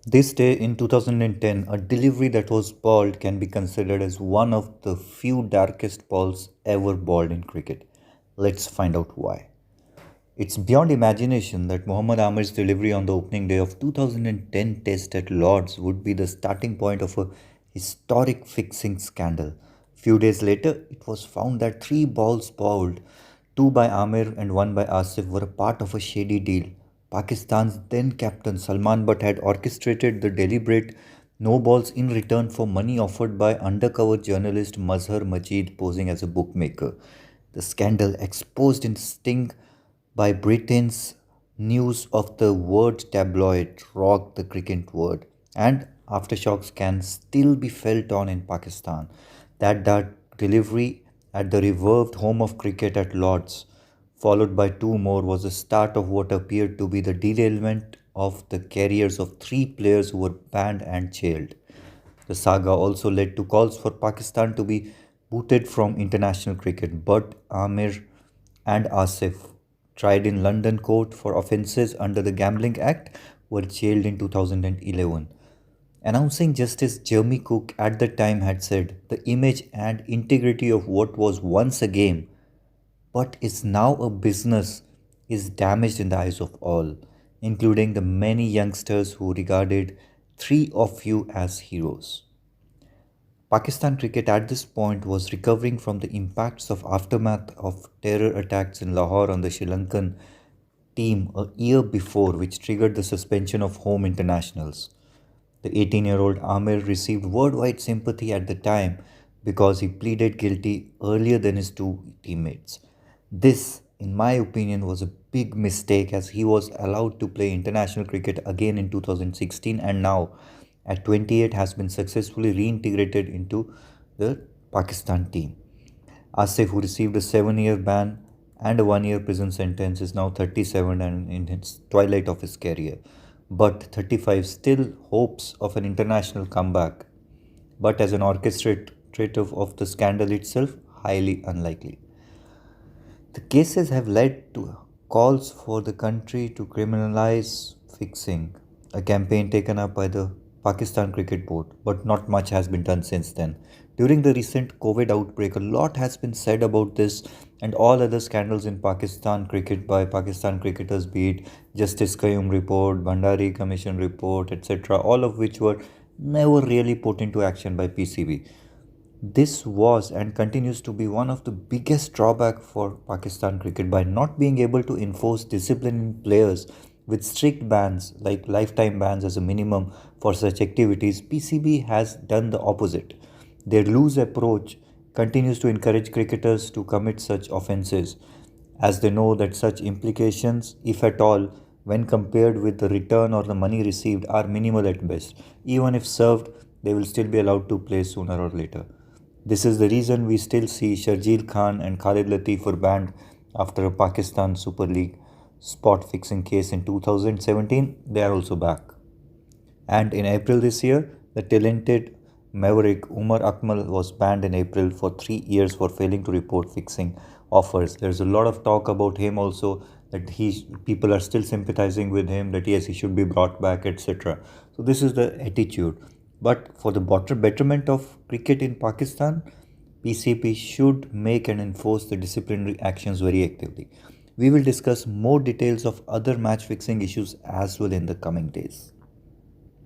This day in 2010, a delivery that was balled can be considered as one of the few darkest balls ever balled in cricket. Let's find out why. It's beyond imagination that Mohammad Amir's delivery on the opening day of 2010 Test at Lord's would be the starting point of a historic fixing scandal. Few days later, it was found that three balls bowled, two by Amir and one by Asif, were a part of a shady deal. Pakistan's then captain Salman Butt had orchestrated the deliberate no balls in return for money offered by undercover journalist Mazhar Majid posing as a bookmaker. The scandal exposed in Sting by Britain's news of the word tabloid rocked the cricket world, and aftershocks can still be felt on in Pakistan. That delivery at the revered home of cricket at Lord's, followed by two more, was the start of what appeared to be the derailment of the careers of three players who were banned and jailed. The saga also led to calls for Pakistan to be booted from international cricket, but Amir and Asif, tried in London court for offences under the Gambling Act, were jailed in 2011. Announcing Justice Jeremy Cook at the time had said, the image and integrity of what was once a game but is now a business is damaged in the eyes of all, including the many youngsters who regarded three of you as heroes. Pakistan cricket at this point was recovering from the impacts of aftermath of terror attacks in Lahore on the Sri Lankan team a year before, which triggered the suspension of home internationals. The 18-year-old Amir received worldwide sympathy at the time because he pleaded guilty earlier than his two teammates. This, in my opinion, was a big mistake as he was allowed to play international cricket again in 2016 and now, at 28, has been successfully reintegrated into the Pakistan team. Asif, who received a 7-year ban and a 1-year prison sentence, is now 37 and in its twilight of his career. But 35 still hopes of an international comeback, but as an orchestrator of the scandal itself, highly unlikely. The cases have led to calls for the country to criminalize fixing, a campaign taken up by the Pakistan Cricket Board, but not much has been done since then. During the recent COVID outbreak, a lot has been said about this and all other scandals in Pakistan cricket by Pakistan cricketers, be it Justice Qayyum report, Bhandari Commission report, etc., all of which were never really put into action by PCB. This was and continues to be one of the biggest drawback for Pakistan cricket by not being able to enforce discipline in players with strict bans like lifetime bans as a minimum for such activities. PCB has done the opposite. Their loose approach continues to encourage cricketers to commit such offences as they know that such implications, if at all, when compared with the return or the money received, are minimal at best. Even if served, they will still be allowed to play sooner or later. This is the reason we still see Sharjeel Khan and Khalid Latif were banned after a Pakistan Super League spot fixing case in 2017. They are also back. And in April this year, the talented maverick Umar Akmal was banned in April for 3 years for failing to report fixing offers. There's a lot of talk about him also that people are still sympathizing with him, that yes, he should be brought back, etc. So this is the attitude. But for the betterment of cricket in Pakistan, PCP should make and enforce the disciplinary actions very actively. We will discuss more details of other match fixing issues as well in the coming days.